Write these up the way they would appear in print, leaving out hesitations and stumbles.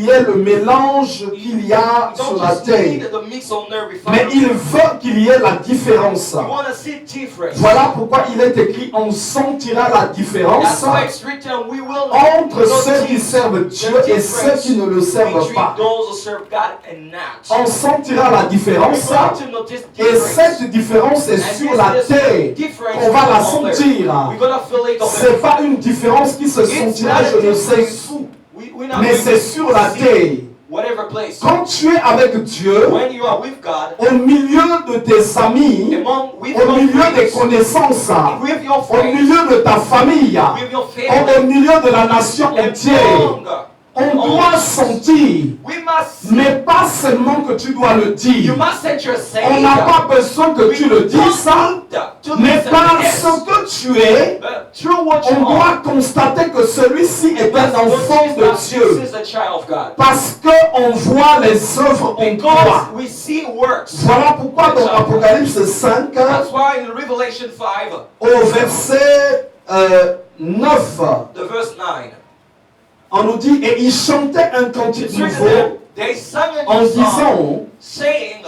Il y a le mélange qu'il y a sur la terre, mais il veut qu'il y ait la différence. Voilà pourquoi il est écrit: on sentira la différence entre ceux qui servent Dieu et ceux qui ne le servent pas. On sentira la différence, et cette différence est sur la terre. On va la sentir. Ce n'est pas une différence qui se sentira je ne sais où, mais c'est sur la terre. Quand tu es avec Dieu, au milieu de tes amis, au milieu des connaissances, au milieu de ta famille, au milieu de la nation entière, on doit sentir, mais pas seulement que tu dois le dire. On n'a pas besoin que tu le dises, mais parce que tu es, on doit constater que celui-ci est un enfant de Dieu. Parce qu'on voit les œuvres en toi. Voilà pourquoi dans Apocalypse 5, au verset 9, on nous dit: et il chantait un cantique nouveau en disant: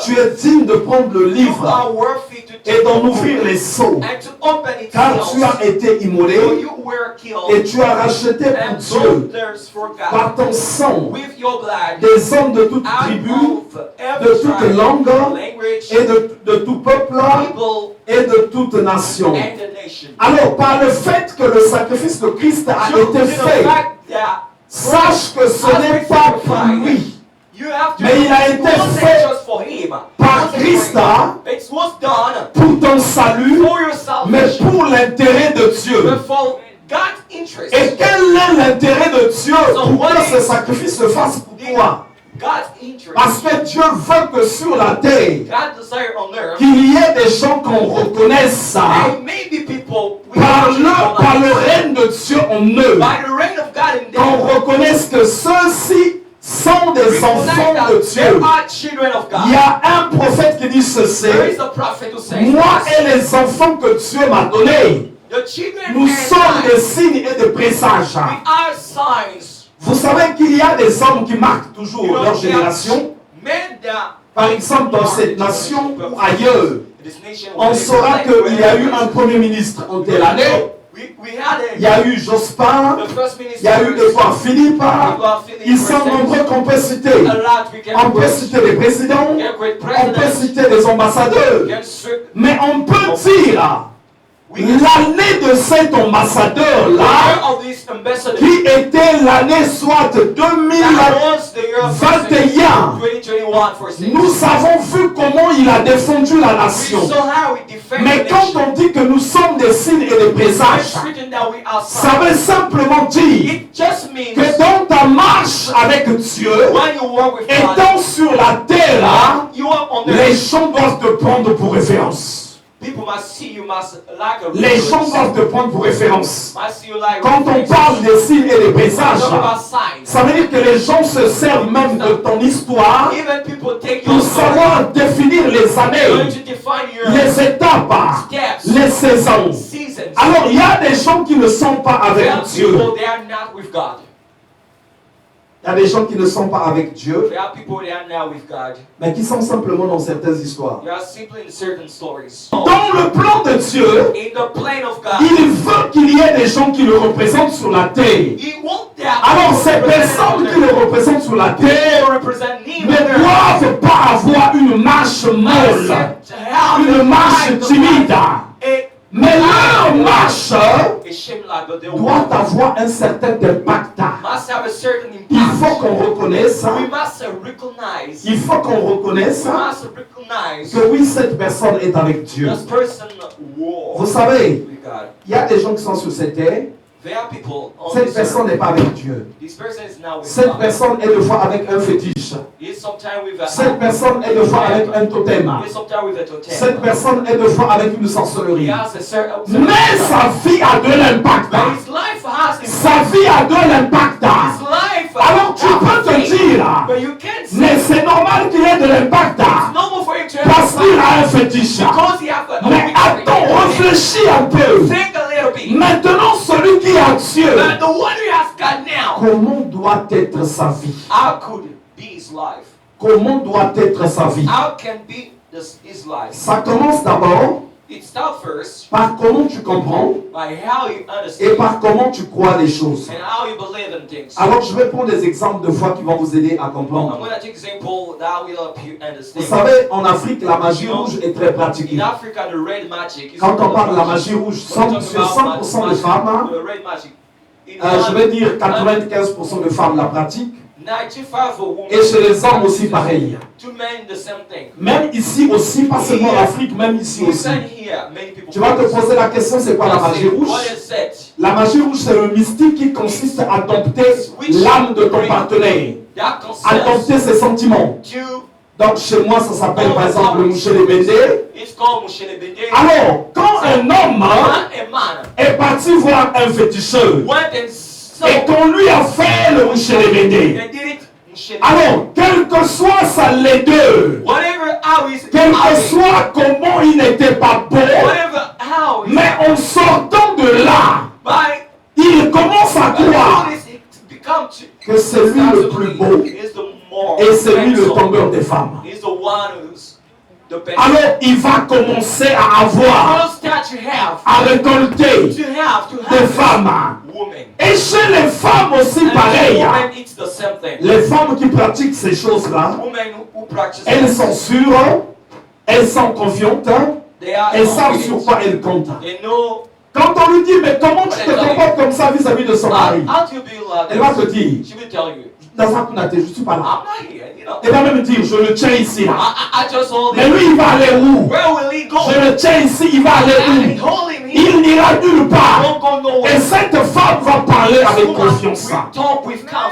tu es digne de prendre le livre et d'en ouvrir les sceaux, car tu as été immolé et tu as racheté pour Dieu par ton sang des hommes de toute tribu, de toute langue et de tout peuple et de toute nation. Alors, par le fait que le sacrifice de Christ a été fait, sache que ce n'est pas pour lui, mais il a été fait par Christ pour ton salut, mais pour l'intérêt de Dieu. Et quel est l'intérêt de Dieu pour que ce sacrifice se fasse pour toi? Parce que Dieu veut que sur la terre, qu'il y ait des gens qu'on reconnaisse par le règne de Dieu en eux, qu'on reconnaisse que ceux-ci sont des enfants de Dieu. Il y a un prophète qui dit ceci: moi et les enfants que Dieu m'a donnés, nous sommes des signes et des présages. Vous savez qu'il y a des hommes qui marquent toujours leur génération. Par exemple, dans cette nation ou ailleurs, on saura qu'il y a eu un premier ministre en telle année. Il y a eu Jospin, il y a eu Édouard Philippe. Ils sont nombreux qu'on peut citer. On peut citer les présidents, on peut citer les ambassadeurs. Mais on peut dire l'année de cet ambassadeur-là, qui était l'année soit 2021, nous avons vu comment il a défendu la nation. Mais quand on dit que nous sommes des signes et des présages, ça veut simplement dire que dans ta marche avec Dieu, étant sur la terre, les gens doivent te prendre pour référence. Les gens doivent te prendre pour référence. Quand on parle des signes et des présages, ça veut dire que les gens se servent même de ton histoire pour savoir définir les années, les étapes, les saisons. Alors il y a des gens qui ne sont pas avec Dieu. Il y a des gens qui ne sont pas avec Dieu, mais qui sont simplement dans certaines histoires. Dans le plan de Dieu, il veut qu'il y ait des gens qui le représentent sur la terre. Alors ces personnes qui le représentent sur la terre ne doivent pas avoir une marche molle, une marche timide. Mais leur marche doit avoir un certain impact. Il faut qu'on reconnaisse, que oui, cette personne est avec Dieu. Vous savez, il y a des gens qui sont sur cette terre. Cette personne n'est pas avec Dieu. Cette personne est de fois avec un fétiche. Cette personne est de fois avec un totem. Cette personne est de fois avec une sorcellerie. Mais sa vie a de l'impact. Sa vie a de l'impact. Alors tu peux te dire, mais c'est normal qu'il ait de l'impact parce qu'il a un fétiche. Mais attends, Réfléchis un peu. Maintenant, celui qui a Dieu, comment doit être sa vie? Comment doit être sa vie? Ça commence d'abord par comment tu comprends et par comment tu crois les choses. Alors je vais prendre des exemples de foi qui vont vous aider à comprendre. Vous savez, en Afrique, la magie rouge est très pratiquée. Quand on parle de la magie rouge, sur 100% de femmes, je vais dire 95% de femmes la pratiquent. Et chez les hommes aussi pareil. Même ici aussi, pas seulement en Afrique, même ici aussi. Tu vas te poser la question, c'est quoi la magie rouge? La magie rouge, c'est le mystique qui consiste à dompter l'âme de ton partenaire, à dompter ses sentiments. Donc chez moi, ça s'appelle par exemple le Mouchelebende. Alors, quand un homme est parti voir un féticheur, et qu'on lui a fait le Mouchelebende, alors, quel que soit sa laideur, quel que soit comment il n'était pas beau, mais en sortant de là, il commence à croire que c'est lui le plus beau et c'est lui le tombeur des femmes. Alors il va commencer à avoir, à récolter des femmes. Et chez les femmes aussi pareil. Les femmes qui pratiquent ces choses-là, elles sont sûres, elles sont confiantes, elles savent sur quoi elles comptent. Quand on lui dit, mais comment tu te comportes comme ça vis-à-vis de son mari, elle va te dire, je ne suis pas là. Elle va même dire, je le tiens ici là. Mais lui, il va aller où? Je le tiens ici, il va aller où? Il n'ira nulle part. Et cette femme va parler avec confiance.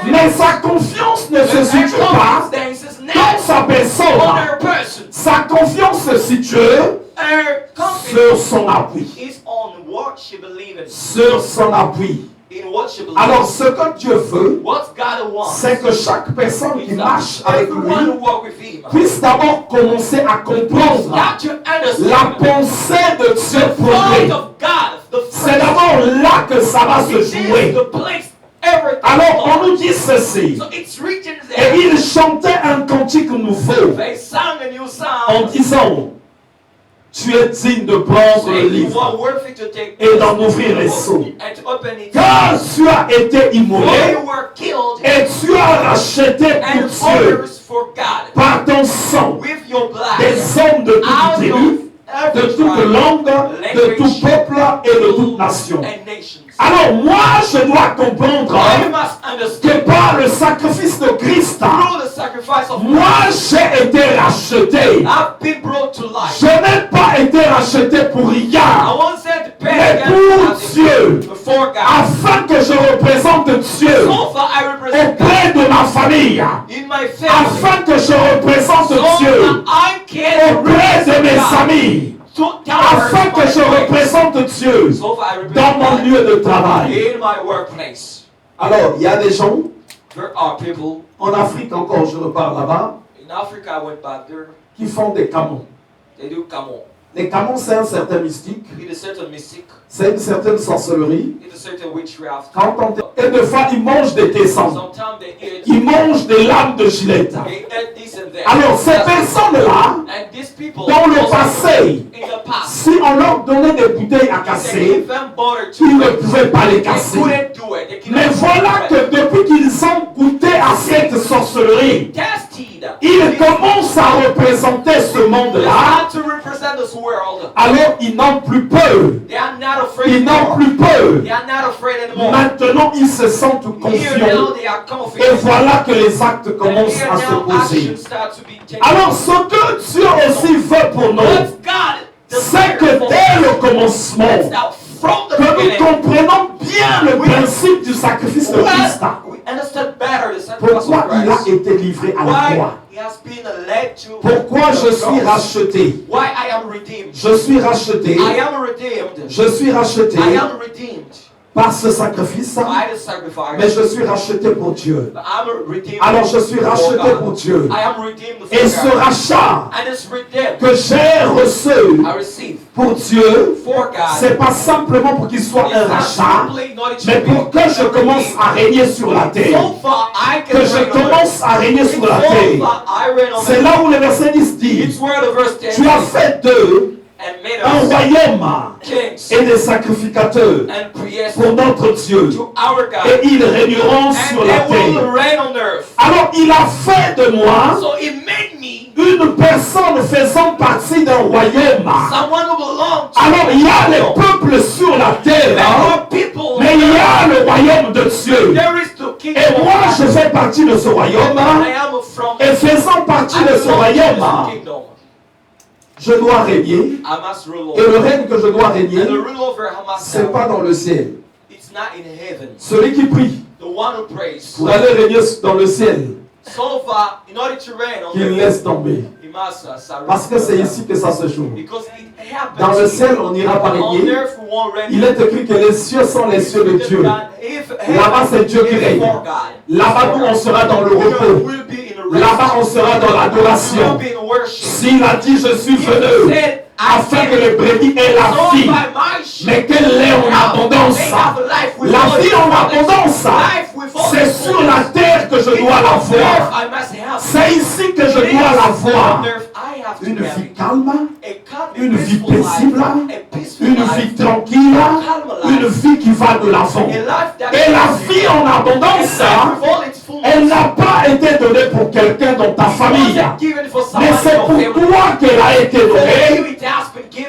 Mais sa confiance ne se situe pas dans sa personne. Sa confiance se situe sur son appui. Sur son appui. Alors ce que Dieu veut, c'est que chaque personne qui marche avec lui puisse d'abord commencer à comprendre la pensée de Dieu pour lui. C'est d'abord là que ça va se jouer. Alors on nous dit ceci. Et il chantait un cantique nouveau en disant, tu es digne de prendre le livre et d'en ouvrir les sceaux. Car tu as été immolé et tu as racheté pour Dieu par ton sang des hommes de toute tribu, de toute langue, de tout peuple et de toute nation. Alors moi je dois comprendre que par le sacrifice de Christ, moi j'ai été racheté. Je n'ai pas été racheté pour rien, mais pour Dieu, afin que je représente Dieu auprès de ma famille, afin que je représente Dieu auprès de mes amis, afin que je représente Dieu dans mon lieu de travail. Alors, il y a des gens, en Afrique encore, je repars là-bas, qui font des camons. Les camons, c'est un certain mystique. C'est une certaine sorcellerie. Et des fois, ils mangent des tessons. Ils mangent des lames de gilette. Alors, ces personnes-là, dans le passé, si on leur donnait des bouteilles à casser, ils ne pouvaient pas les casser. Mais voilà que depuis qu'ils ont goûté à cette sorcellerie, ils commencent à représenter ce monde-là. Alors ils n'ont plus peur. Ils n'ont plus peur. Maintenant ils se sentent confiants. Et voilà que les actes commencent à se poser. Alors ce que Dieu aussi veut pour nous, c'est que dès le commencement, que nous comprenons bien le principe du sacrifice de Christ. Pourquoi il a été livré à la croix? Pourquoi je suis racheté? Je suis racheté. Je suis racheté par ce sacrifice, mais je suis racheté pour Dieu. Alors je suis racheté pour Dieu. Et ce rachat que j'ai reçu pour Dieu, c'est pas simplement pour qu'il soit un rachat, mais pour que je commence à régner sur la terre. Que je commence à régner sur la terre. C'est là où le verset 10 dit, tu as fait d'eux un royaume et des sacrificateurs pour notre Dieu, et ils régneront sur la terre. Alors il a fait de moi une personne faisant partie d'un royaume. Alors il y a les peuples sur la terre, mais il y a le royaume de Dieu. Et moi je fais partie de ce royaume, et faisant partie de ce royaume, je dois régner, et le règne que je dois régner, ce n'est pas dans le ciel. Celui qui prie pour aller régner dans le ciel, qu'il laisse tomber. Parce que c'est ici que ça se joue. Dans le ciel, on n'ira pas régner. Il est écrit que les cieux sont les cieux de Dieu. Là-bas, c'est Dieu qui règne. Là-bas, nous, on sera dans le repos. Là-bas, on sera dans l'adoration. S'il a dit, je suis venu afin que les brebis aient la vie, mais qu'elle l'ait en abondance. La vie en abondance, c'est sur la terre que je dois la voir. C'est ici que je dois la voir. Une vie calme, une vie paisible, une vie tranquille, une vie qui va de l'avant. Et la vie en abondance, elle n'a pas été donnée pour quelqu'un dans ta famille, mais c'est pour toi qu'elle a été donnée,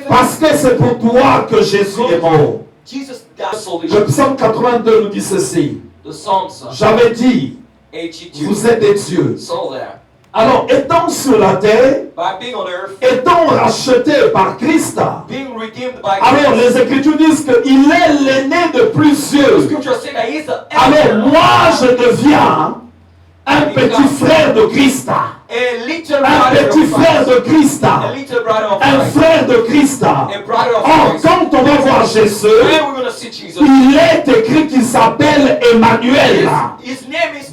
parce que c'est pour toi que Jésus est mort. Le psaume 82 nous dit ceci. J'avais dit, vous êtes des dieux. Alors, étant sur la terre, étant racheté par Christ, alors les Écritures disent qu'il est l'aîné de plusieurs. Alors, moi, je deviens un petit frère de Christ. Un petit frère de Christ. Un frère de Christ. Or, quand on va voir Jésus, il est écrit qu'il s'appelle Emmanuel.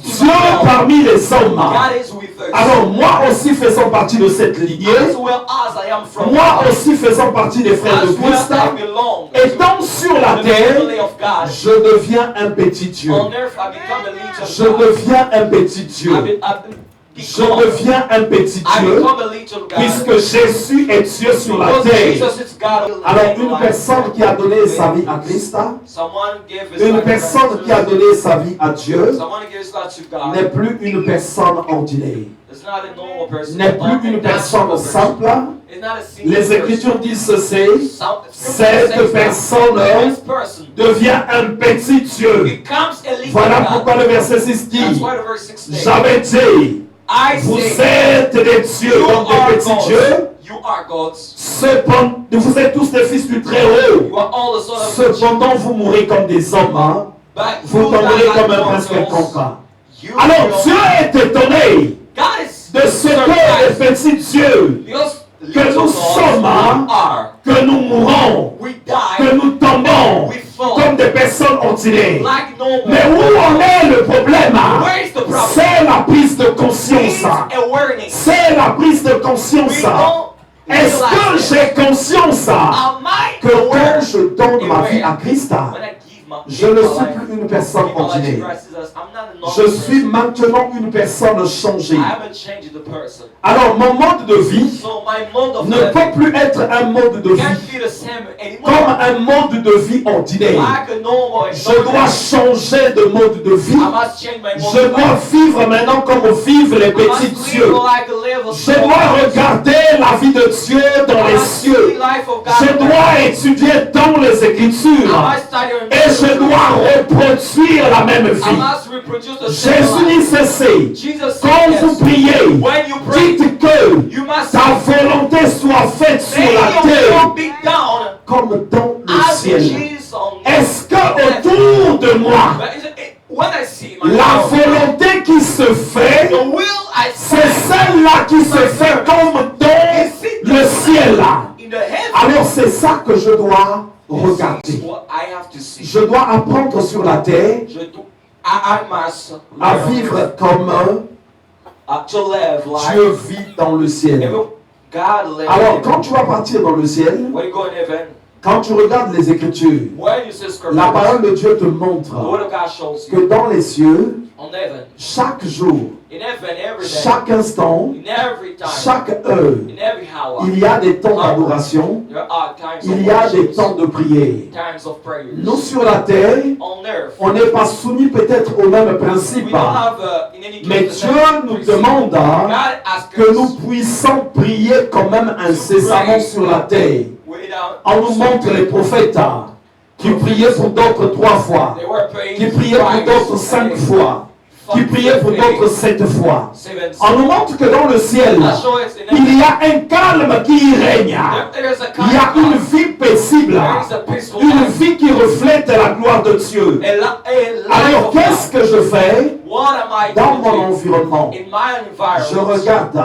Dieu parmi les hommes. Alors moi aussi faisant partie de cette lignée, moi aussi faisant partie des frères de Christ, étant sur la terre, je deviens un petit Dieu. Je deviens un petit Dieu. Je deviens un petit Dieu, puisque Jésus est Dieu sur la terre. Alors une personne qui a donné sa vie à Christ, une personne qui a donné sa vie à Dieu, n'est plus une personne ordinaire, n'est plus une personne simple. Les Écritures disent ceci, cette personne devient un petit Dieu. Voilà pourquoi le verset 6 dit, j'avais dit, vous êtes des dieux, donc des petits dieux. Cependant, vous êtes tous des fils du Très-Haut. Cependant, vous mourrez comme des hommes. Vous tomberez comme un prince quelconque. Alors, Dieu est étonné de ce que les petits dieux que nous sommes, que nous mourons, que nous tombons comme des personnes ordinaires. Mais où en est le problème? C'est la prise de conscience. C'est la prise de conscience. Est-ce que j'ai conscience que quand je donne ma vie à Christ, je ne suis plus une personne ordinaire. Je suis maintenant une personne changée. Alors mon mode de vie ne peut plus être un mode de vie comme un mode de vie ordinaire. Je dois changer de mode de vie. Je dois vivre maintenant comme vivent les petits dieux. Je dois regarder la vie de Dieu dans les cieux. Je dois étudier dans les Écritures. Et je dois reproduire la même vie. Jésus dit ceci. Quand vous priez, dites que ta volonté soit faite sur la terre comme dans le ciel. Est-ce que autour de moi, la volonté qui se fait, c'est celle-là qui se fait comme dans le ciel? Alors c'est ça que je dois regarder. Je dois apprendre sur la terre à vivre comme Dieu vit dans le ciel. Alors, quand tu vas partir dans le ciel, quand tu regardes les Écritures, la parole de Dieu te montre que dans les cieux, chaque jour, chaque instant, chaque heure, il y a des temps d'adoration, il y a des temps de prière. Nous sur la terre, on n'est pas soumis peut-être au même principe, mais Dieu nous demande que nous puissions prier quand même incessamment sur la terre. On nous montre les prophètes qui priaient pour d'autres 3 fois, qui priaient pour d'autres 5 fois, qui priaient pour d'autres 7 fois. On nous montre que dans le ciel, il y a un calme qui y règne. Il y a une vie paisible, une vie qui reflète la gloire de Dieu. Alors qu'est-ce que je fais dans mon environnement? Je regarde,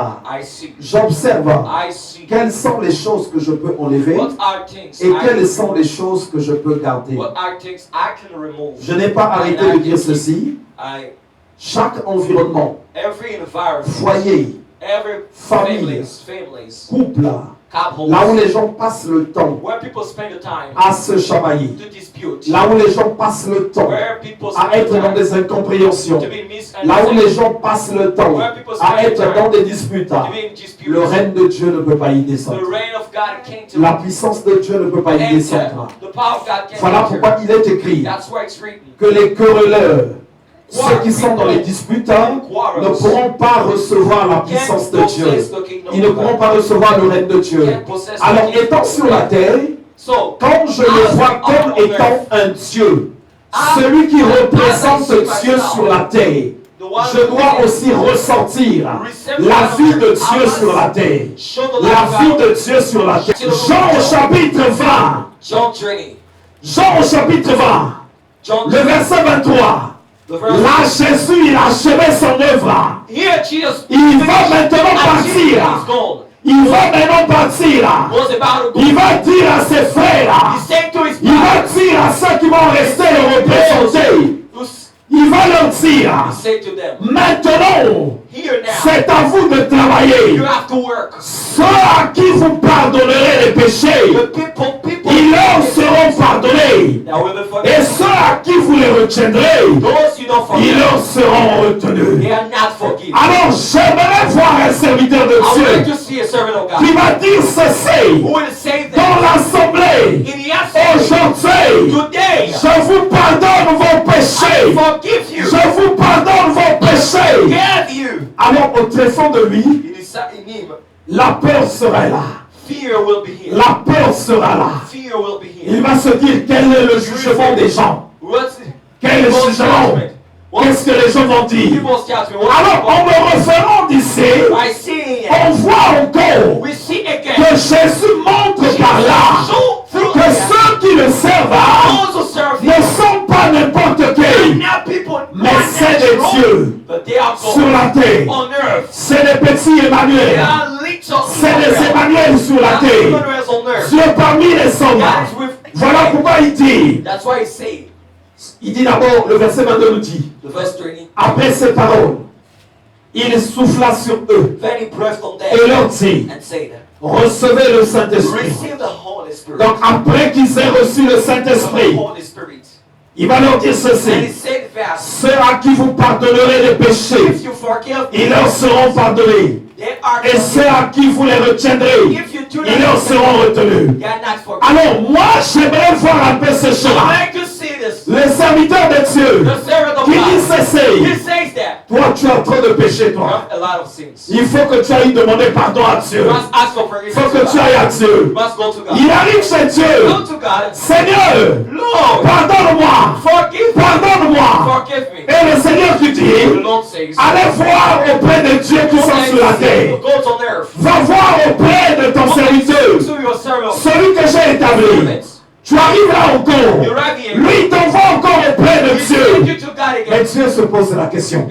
j'observe quelles sont les choses que je peux enlever et quelles sont les choses que je peux garder. Je n'ai pas arrêté de dire ceci. Chaque environnement, foyer, famille, couple, là où les gens passent le temps à se chamailler, là où les gens passent le temps à être dans des incompréhensions, là où les gens passent le temps à être dans des disputes, le règne de Dieu ne peut pas y descendre. La puissance de Dieu ne peut pas y descendre. Voilà pourquoi il est écrit que les querelleurs, ceux qui sont dans les disputes ne pourront pas recevoir la puissance de Dieu. Ils ne pourront pas recevoir le règne de Dieu. Alors, étant sur la terre, quand je le vois comme étant un Dieu, celui qui représente Dieu sur la terre, je dois aussi ressentir la vie de Dieu sur la terre. La vie de Dieu sur la terre. Jean au chapitre 20. Jean au chapitre 20. Le verset 23. Là, Jésus, il a achevé son œuvre. Il va maintenant partir. Il va maintenant partir. Il va dire à ses frères. Il va dire à ceux qui vont rester le représenter. Il va leur dire, maintenant, c'est à vous de travailler. Ceux à qui vous pardonnerez les péchés, ils leur seront pardonnés. Et ceux à qui vous les retiendrez, ils leur seront retenus. Alors j'aimerais voir un serviteur de Dieu qui va dire ceci dans l'assemblée. Aujourd'hui, je vous pardonne vos péchés. Je vous pardonne vos péchés. Alors au tréfonds de lui, la peur sera là. La peur sera là. Il va se dire quel est le jugement des gens. Quel est le jugement? Qu'est-ce que les gens vont dire? Alors en me référant d'ici, on voit encore que Jésus montre par là que ceux qui le servent ne sont pas n'importe qui, mais c'est des dieux sur la terre. C'est des petits Emmanuel. C'est des Emmanuel sur la terre. Dieu parmi les hommes. Voilà pourquoi il dit. Il dit d'abord, le verset 22 nous dit, après ces paroles, il souffla sur eux et leur dit, recevez le Saint-Esprit. Donc après qu'ils aient reçu le Saint-Esprit, il va leur dire ceci, ceux à qui vous pardonnerez les péchés, ils leur seront pardonnés. Et ceux à qui vous les retiendrez, ils leur seront retenus. Alors moi j'aimerais voir un peu ce chemin. Les serviteurs de Dieu qui disent ceci. Toi tu es en train de pécher toi. Il faut que tu ailles demander pardon à Dieu. Il faut que tu ailles à Dieu. Il arrive chez Dieu. Seigneur, pardonne-moi. Pardonne-moi. Et le Seigneur qui dit, allez voir auprès de Dieu qui sont sur la terre. Va voir auprès de ton serviteur, celui que j'ai établi. Tu arrives là encore. Lui t'envoie encore auprès de Dieu. Mais Dieu se pose la question.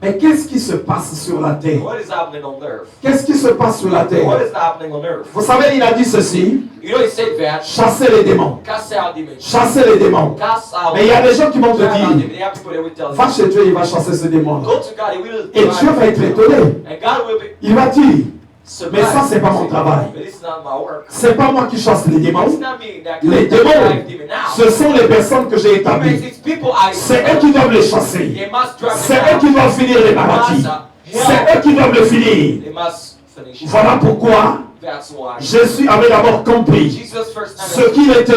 Mais qu'est-ce qui se passe sur la terre? What is happening on earth? Qu'est-ce qui se passe sur la terre? What is happening on earth? Vous savez, il a dit ceci. You know, he said that. Chasser les démons. Cast out demons. Chasser les démons. Cast out. Mais il y a des gens qui vont te Cast out demons. dire, There are people that will tell va you. chez Dieu, il va chasser ce démon-là. Go to God, he will. Et Dieu va être étonné. And God will be. Il va dire, surprised. mais ça, c'est pas mon travail. But it's not my work. C'est pas moi qui chasse les démons. It's not me that Les can drive démons, demons out. ce sont les personnes que j'ai établies. It's people I C'est eux qui doivent les chasser. They must drive C'est them eux out. qui doivent finir les maladies. C'est eux qui doivent le finir. They must finish. Voilà pourquoi That's why. Jésus avait d'abord compris Jesus first ce qu'il était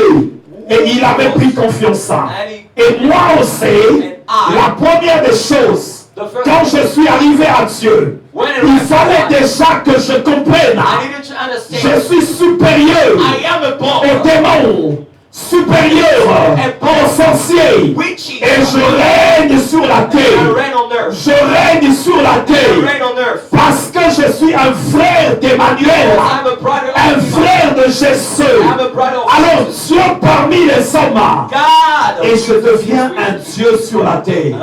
et il avait pris confiance en ça. Et moi aussi, la première des choses, quand je suis arrivé à Dieu, il fallait déjà que je comprenne. Je suis supérieur aux démons, supérieur aux sorciers, et je règne sur la terre. Je règne sur la terre parce que je suis un frère d'Emmanuel, un frère de Jésus. Alors Dieu parmi les hommes, et je deviens un Dieu sur la terre.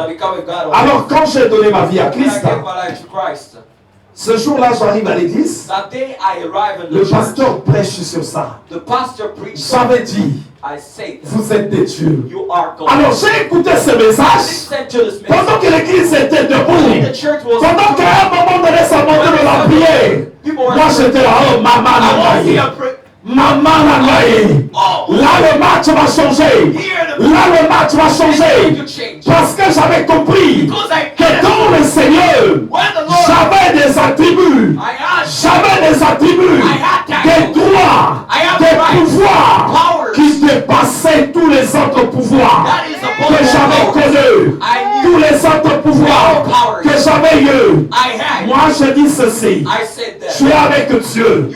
Alors quand j'ai donné ma vie à Christ, ce jour-là, j'arrive à l'église. Le pasteur prêche sur ça. J'avais dit, vous êtes des dieux. Alors j'ai écouté ce message pendant que l'église était debout. Pendant qu'à un moment donné, ça montait de la prière. Moi j'étais là, oh maman Nangaye. Maman Nangaye. Là le match va changer. Là le match va changer. Parce que j'avais compris que dans le Seigneur, j'avais des attributs. J'avais des attributs, des droits, des pouvoirs qui dépassaient tous les autres pouvoirs que j'avais connus. Tous les autres pouvoirs que j'avais eu. Moi je dis ceci. Tu es avec Dieu.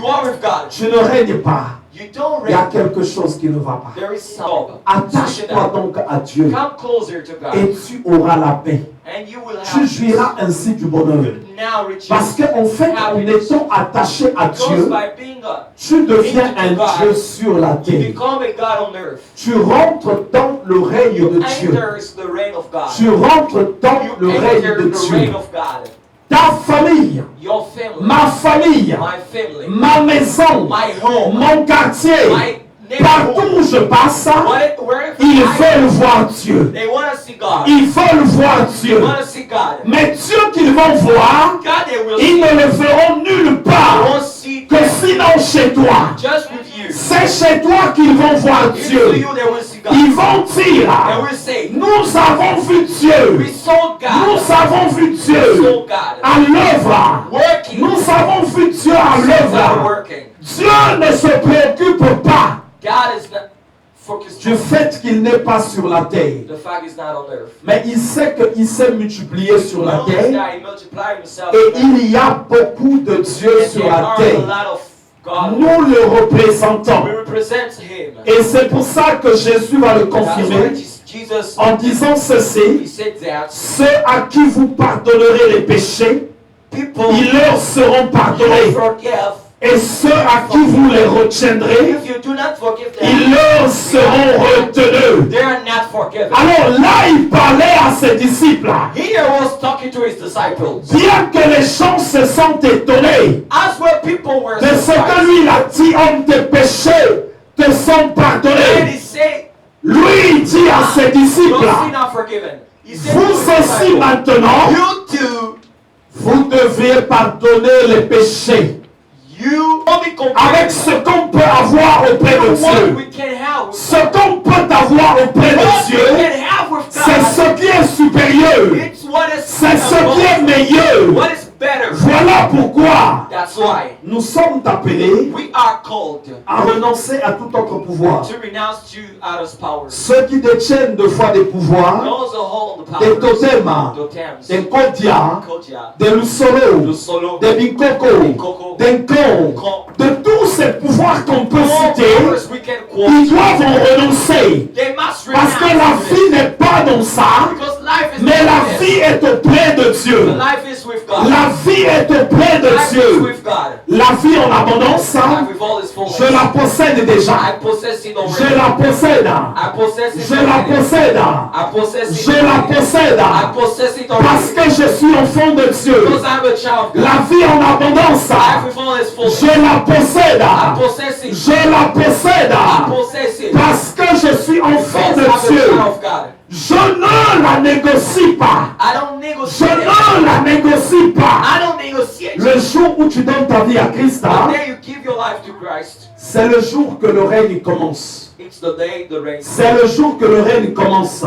Tu ne règnes pas. Il y a quelque chose qui ne va pas. Attache-toi donc à Dieu et tu auras la paix. Tu jouiras ainsi du bonheur. Parce qu'en fait, en étant attaché à Dieu, tu deviens un Dieu sur la terre. Tu rentres dans le règne de Dieu. Tu rentres dans le règne de Dieu. Ta famille, ma famille, ma maison, mon quartier, partout où je passe, ils veulent voir Dieu. Ils veulent voir Dieu. Mais Dieu qu'ils vont voir, ils ne le verront nulle part que sinon chez toi. C'est chez toi qu'ils vont voir Dieu. Ils vont dire, nous avons vu Dieu. Nous avons vu Dieu à l'œuvre. Nous avons vu Dieu à l'œuvre. Dieu ne se préoccupe pas du fait qu'il n'est pas sur la terre. Mais il sait qu'il s'est multiplié sur la terre. Et il y a beaucoup de dieux sur la terre. Nous le représentons. Et c'est pour ça que Jésus va le confirmer en disant ceci. Ceux à qui vous pardonnerez les péchés, ils leur seront pardonnés. Et ceux à qui vous les retiendrez, ils leur seront retenus. Alors là, il parlait à ses disciples. Bien que les gens se sentent étonnés de ce que lui il a dit, homme, tes péchés te sont pardonnés. Lui dit à ses disciples, vous aussi maintenant, vous devez pardonner les péchés. Avec ce qu'on peut avoir auprès de Dieu. Ce qu'on peut avoir auprès de Dieu, c'est ce qui est supérieur. C'est ce qui est meilleur. Voilà pourquoi nous sommes appelés à renoncer à tout autre pouvoir. Ceux qui détiennent de foi des pouvoirs, des totems, des kodia, des lusolo, des binkoko, des nkons, de tous ces pouvoirs qu'on peut citer, ils doivent en renoncer. Parce que la vie n'est pas dans ça, mais la vie est auprès de Dieu. La vie est auprès de Dieu. La vie en abondance, je la la possède déjà. I possess it already. Je la possède. I possess it Je la already. possède. I possess it Je la already. possède. I possess it already. Parce que je suis enfant de Dieu. Because I'm a child of God. La vie en abondance. Life with all its fullness. Je la possède. I possess it. Je la possède. I possess it. Parce que je suis enfant Because I'm a de Dieu. child of God. Je ne la négocie pas. I don't Je negotiate. ne la négocie pas. I don't negotiate. Le jour où tu donnes ta vie à Christ, The day you give your life to Christ, c'est le jour que le règne commence. it's the day the rain. C'est le jour que le règne commence.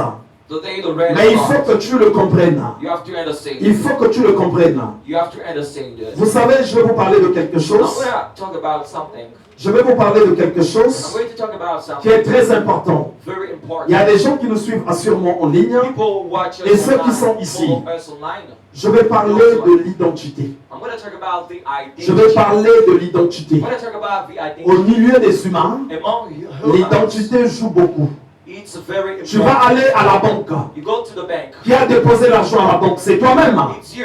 The day the rain. Mais il faut que tu le comprennes. You have to understand. Il faut que tu le comprennes. You have to understand this. Vous savez, je vais vous parler de quelque I'm chose. going to talk about something. Je vais vous parler de quelque I'm chose going to talk about qui est something très important. very important. Il y a des gens qui nous suivent sûrement en ligne. People watch us Et ceux qui online, sont ici. follow us online. Je vais parler de l'identité. I'm going to talk about the identity. Je vais parler de l'identité. I'm going to talk about the identity. Au milieu des humains, Among humans, l'identité joue beaucoup. it's very Tu vas important. aller à la banque. You go to the bank. Qui a déposé l'argent à la banque? C'est toi-même. It's you.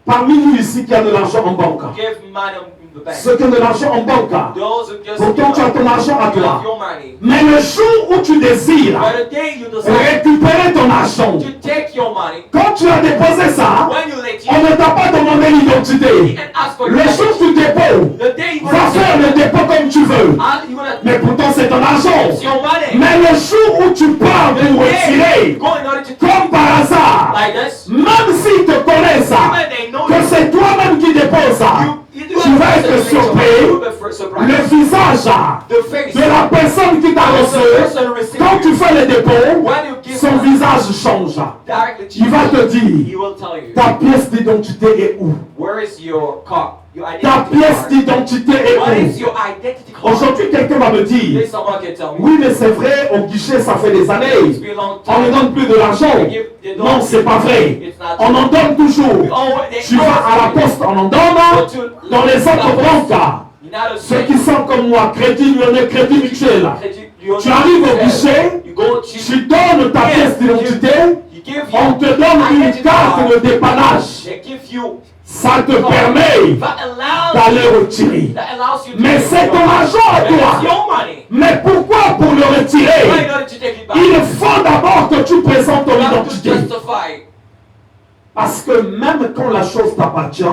Parmi nous ici qui a de l'argent en banque. Give money in the bank. Ceux qui ont de l'argent en banque. Those who just Pourtant, tu as ton argent à you toi. have your money. Mais le jour où tu désires But the day you decide récupérer ton argent, to take your money, quand tu as déposé ça, when you let on you ne t'a pas demandé l'identité. and ask for Le your jour du dépôt, the day you va faire le dépôt comme tu veux. you're gonna Mais pourtant, c'est ton argent. it's your money. Mais le jour où tu pars The pour day retirer, you go in order to take comme par hasard, like this, même s'ils te connaissent, even they know que c'est toi-même qui déposes ça, you tu vas être surpris. surprise. Le visage The face de la personne qui t'a of the reçu, person receiving quand tu fais le dépôt, when you give son money visage change. directly to Il va te he dire, will tell you ta pièce d'identité est où? where is your card, your Ta identity pièce card. d'identité est What is où? your identity card? Aujourd'hui, quelqu'un va me dire, Then someone can tell me. oui, mais c'est vrai, au guichet, ça fait des It's années. been a long On ne time. donne plus de l'argent. They Non, c'est pas vrai. It's not On en donne toujours. Oh, they Tu vas à la poste, on en donne. Dans les autres banques, ceux qui sont comme moi, crédit lyonnais, crédit mutuel, tu arrives au guichet, tu donnes ta pièce d'identité, on te donne une carte de dépannage. They give you Ça te permet that allows d'aller retirer. that allows you to Mais take c'est your ton money. argent à But it's toi. your money. Mais pourquoi pour le Why in retirer? order to take it back? Il faut d'abord que tu présentes ton You have to identité. justify. Parce que même quand la chose t'appartient,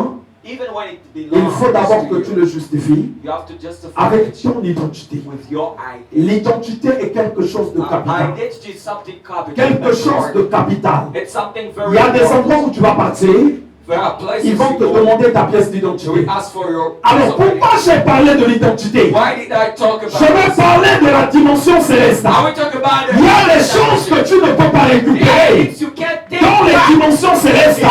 Even when it il belongs faut d'abord to que tu you, le justifies you have to justify avec it ton identité. with your identity. L'identité est quelque chose de capital. Identity is something capital. Quelque chose de capital. It's something Il very y a des important. endroits où tu vas partir, There are places ils vont you te go, demander ta pièce they d'identité. will ask for your Alors pourquoi j'ai parlé de l'identité? Why did I talk about Je vais this? parler de la dimension céleste. I will talk about Il y a des choses que tu ne peux pas récupérer things you can't take dans les back. dimensions célestes.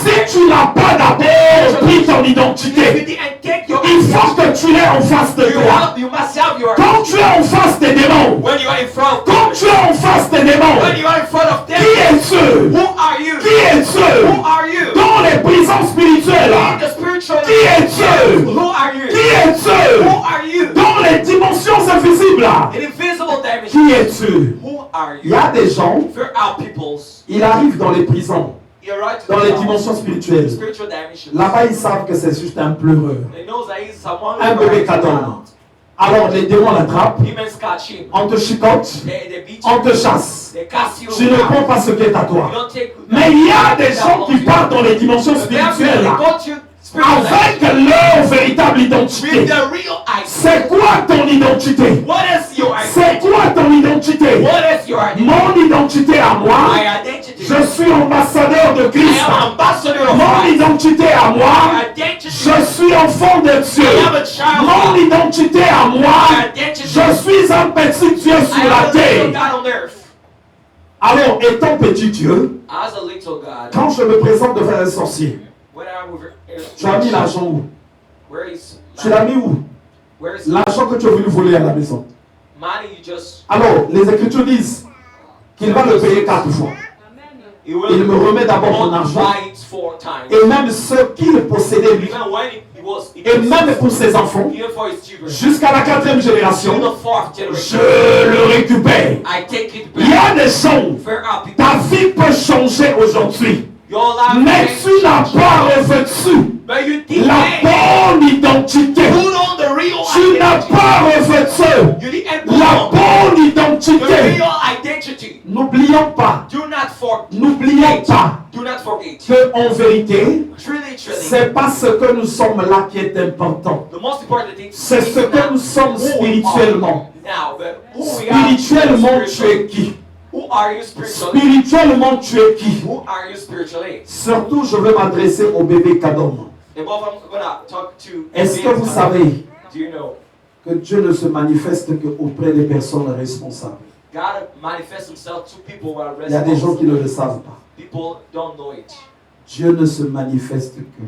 Si tu n'as pas d'abord pris ton If you identité, didn't take your il faut que tu l'aies en face de toi. you must have your Quand tu es en face des démons, when you are in front quand tu es en face des démons, when you are in front of them. qui es-tu? Who are you? Qui es-tu? Who are you? Dans les prisons spirituelles, In the spiritual qui es-tu? Who are you? Qui es-tu? Who are you? Dans les dimensions invisibles, In invisible qui dimension. es-tu? Who are Il you? y a des gens, There are peoples. ils arrivent dans les prisons, You're right dans les dimensions spirituelles. spiritual dimension. Là-bas, ils savent que c'est juste un pleureux, They know that he's someone un who bébé is cadon. around. Alors les démons l'attrapent, Demons catch him. on te chicote, They beat on you. te chasse. They cast you Tu ne out. prends pas ce qui est à You toi. don't take Mais il y a des gens qui partent dans les dimensions spirituelles avec leur véritable identité. with the real identity. C'est quoi ton identité? What is your identity? C'est quoi ton identité? What is your identity? Mon identité à moi, My identity. je suis ambassadeur de I Christ. am ambassador of Mon Christ. identité à moi, My identity. je suis enfant de Dieu. I am a child of Mon God. identité à moi, My identity. je suis un petit Dieu I sur am la a little terre. God on earth. Alors, étant petit Dieu, As a little God. quand je me présente devant un sorcier, When I was tu as mis l'argent où? where is Tu l'as mis où? where is L'argent que tu as voulu voler à la maison. money you just Alors, les Écritures disent qu'il va le payer 4 fois. you Il me remet d'abord mon argent. multiply it 4 times. Et même ce qu'il possédait lui. Even when it was Et même pour ses enfants. even for his children. Jusqu'à la 4e To génération. the 4th generation. Je le récupère. I take it Il y back. a des gens. Fair up people. Ta vie peut changer aujourd'hui. Your life Mais can tu n'as change. pas revêtu la bonne identité. Tu n'as pas revêtu la bonne identité. N'oublions pas, que en vérité, c'est pas ce que nous sommes là qui est important. C'est ce que nous sommes spirituellement. Spirituellement, tu es qui? Spirituellement, tu es qui? Surtout, je veux m'adresser au bébé Kadom. Est-ce que vous savez que Dieu ne se manifeste qu'auprès des personnes responsables? Il y a des gens qui ne le savent pas. Dieu ne se manifeste que.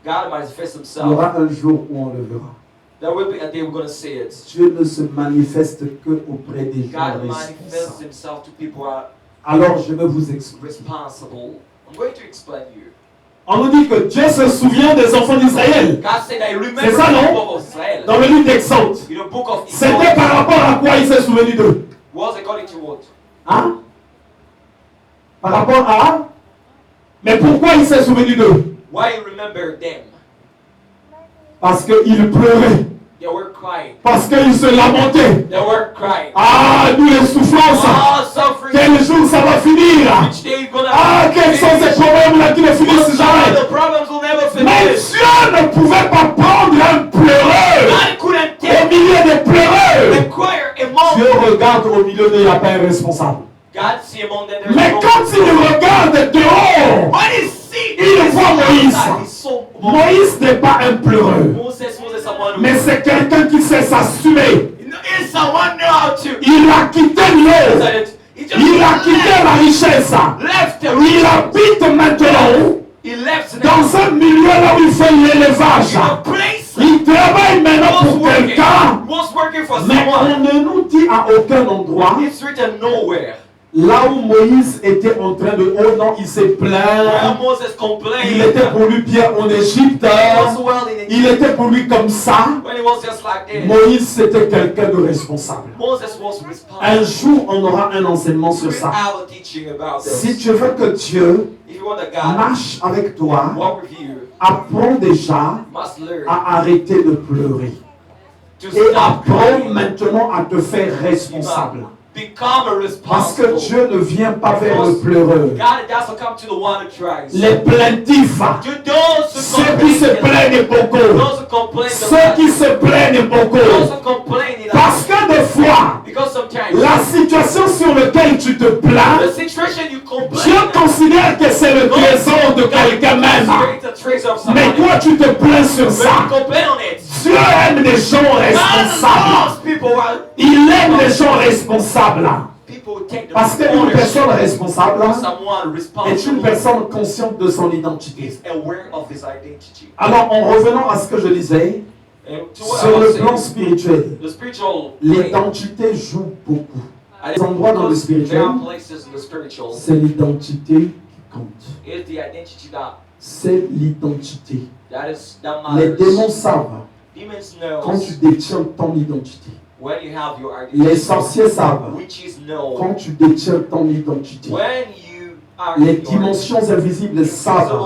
Il y aura un jour où on le verra. There will be a day we're going to see it. Dieu ne se manifeste que auprès des gens God manifests himself to people who are Alors je vais vous expliquer. Responsible. I'm going to explain you. On nous dit que Dieu se souvient des enfants d'Israël. C'est ça, non? Dans le livre d'Exode. C'était par rapport à quoi il s'est souvenu d'eux? Hein? Par rapport à? Mais pourquoi il s'est souvenu d'eux? Why you remember them? Parce qu'ils pleuraient. They were crying. Parce qu'ils se lamentaient. They were crying. Ah, nous les souffrances. Quel jour ça va finir? Ah, quels sont ces problèmes-là qui ne finissent jamais? Mais Dieu ne pouvait pas prendre un pleureur au milieu des pleureurs. Dieu regarde au milieu des lapins responsables. Mais quand il regarde dehors, il voit Moïse. Moïse n'est pas un pleureur, mais c'est quelqu'un qui sait s'assumer. Il a quitté l'eau. Il a quitté la richesse. Il habite maintenant dans un milieu là où il fait l'élevage. Il travaille maintenant pour quelqu'un, mais on ne nous dit à aucun endroit là où Moïse était en train de... Oh non, il s'est plaint. Il était pour lui bien en Égypte. Il était pour lui comme ça. Moïse, c'était quelqu'un de responsable. Un jour, on aura un enseignement sur ça. Si tu veux que Dieu marche avec toi, apprends déjà à arrêter de pleurer. Et apprends maintenant à te faire responsable. Parce que Dieu ne vient pas vers le pleureur. Les plaintifs, ceux qui se plaignent beaucoup, ceux qui se plaignent beaucoup. Parce que des fois, la situation sur laquelle tu te plains, Dieu considère que c'est le trésor de quelqu'un même. Mais toi tu te plains sur ça. Dieu aime les gens responsables. Il aime les gens responsables. Parce qu'une personne responsable est une personne consciente de son identité. Alors, en revenant à ce que je disais, sur le plan spirituel, l'identité joue beaucoup. À des endroits dans le spirituel, c'est l'identité qui compte. C'est l'identité. Les démons savent quand tu détiens ton identité. Les sorciers savent quand tu détiens ton identité. Les dimensions invisibles savent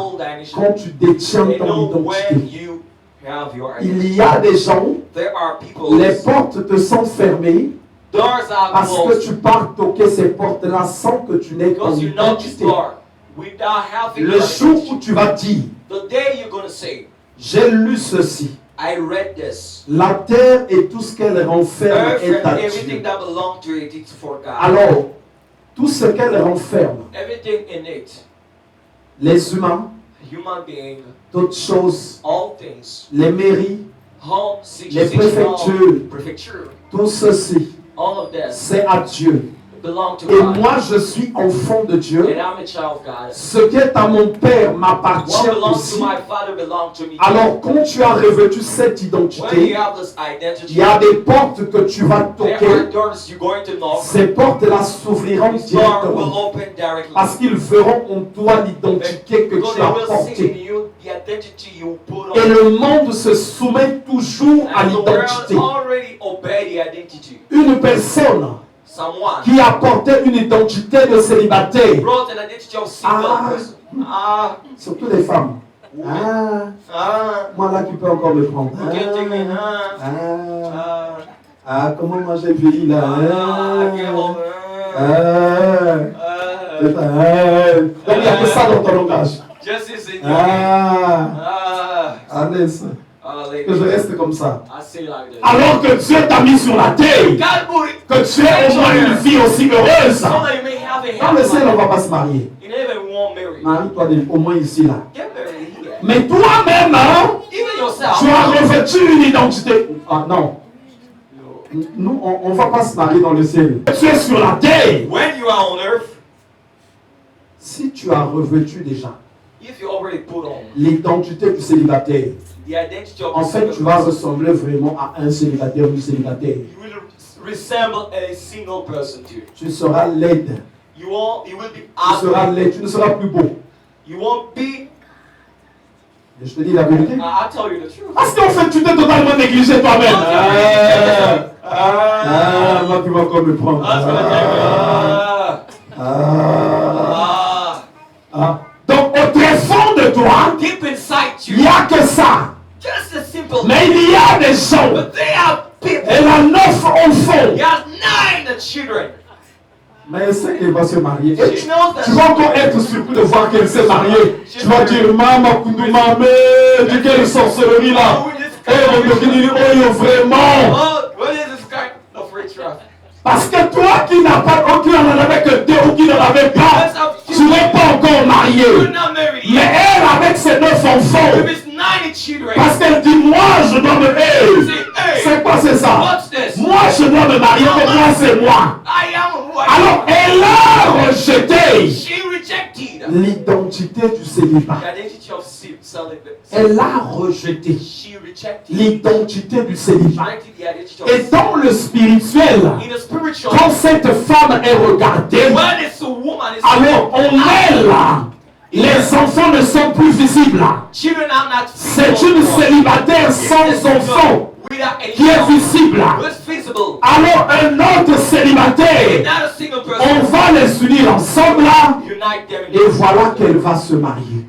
quand tu détiens ton identité. Il y a des gens, les portes te sont fermées parce que tu pars toquer ces portes-là sans que tu n'aies ton identité. Le jour où tu vas dire, j'ai lu ceci. La terre et tout ce qu'elle renferme est à Dieu. Alors, tout ce qu'elle renferme, les humains, toutes choses, les mairies, les préfectures, tout ceci, c'est à Dieu. Et moi je suis enfant de Dieu. Ce qui est à mon père m'appartient aussi. Alors quand tu as revêtu cette identité, il y a des portes que tu vas toquer. Ces portes-là s'ouvriront directement. Parce qu'ils verront en toi l'identité que tu as portée. Et le monde se soumet toujours à l'identité. Une personne qui a porté une identité de célibataire. Surtout les femmes. Moi là qui peux encore me prendre. Comment moi j'ai vieilli là. Donc il n'y a que ça dans ton langage. Laisse. Que je reste comme ça. Alors que Dieu t'a mis sur la terre, que tu aies au moins une vie aussi heureuse. Dans le ciel, on ne va pas se marier. Marie-toi au moins ici là. Mais toi-même, tu as revêtu une identité. Ah non. Nous, on ne va pas se marier dans le ciel. Tu es sur la terre. Si tu as revêtu déjà l'identité du célibataire, en fait, tu vas ressembler vraiment à un célibataire ou une célibataire. Tu seras laide. Tu seras laide. Tu ne seras plus beau. Et je te dis la vérité. Parce qu'en fait, tu t'es totalement négligé toi-même. Moi, tu vas encore me prendre. Donc, au très fond de toi, il n'y a que ça. Mais il y a des gens. Elle a 9 enfants. Mais elle sait qu'elle va se marier. Et tu vas encore être surpris de voir qu'elle s'est mariée. Tu vas dire, Maman, Koundoumame, de quelle sorcellerie là. Vraiment. Parce que toi qui n'as pas, qui n'en avait que 2 ou qui n'en avait pas, tu n'es pas encore marié. Mais elle, avec ses 9 enfants, parce qu'elle dit, moi je dois me marier. C'est quoi c'est ça? Moi je dois me marier, mais moi c'est moi. Alors elle a rejeté l'identité du célibat. Elle a rejeté l'identité du célibat. Et dans le spirituel, quand cette femme est regardée, alors on est là. Les enfants ne sont plus visibles. C'est une célibataire sans enfants qui est visible. Alors un autre célibataire, on va les unir ensemble et voilà qu'elle va se marier.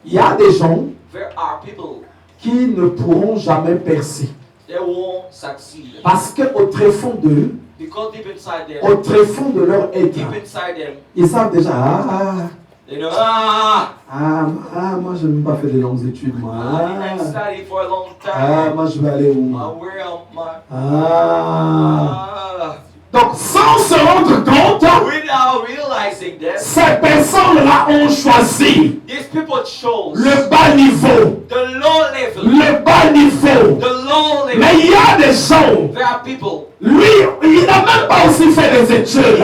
Il y a des gens qui ne pourront jamais percer. Parce qu'au très fond d'eux, au très fond de leur être, ils savent déjà, moi je n'ai pas fait de longues études, moi. Moi je vais aller où? Donc sans se rendre compte, ces personnes-là ont choisi le bas niveau. Le bas niveau. Mais il y a des gens, lui, il n'a même pas aussi fait des études.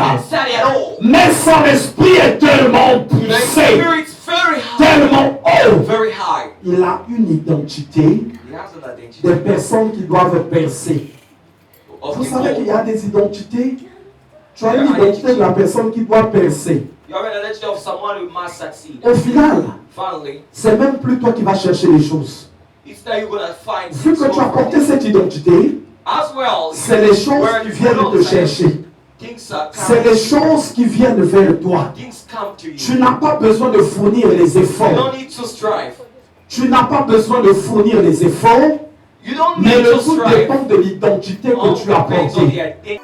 Mais son esprit est tellement poussé, tellement haut. Il a une identité des personnes qui doivent percer. Vous savez qu'il y a des identités. Tu as une identité de la personne qui doit percer. Au final, c'est même plus toi qui vas chercher les choses. Vu que tu as porté cette identité, c'est les choses qui viennent te chercher. C'est les choses qui viennent vers toi. Tu n'as pas besoin de fournir les efforts. Tu n'as pas besoin de fournir les efforts. Mais le tout dépend de l'identité que tu as portée.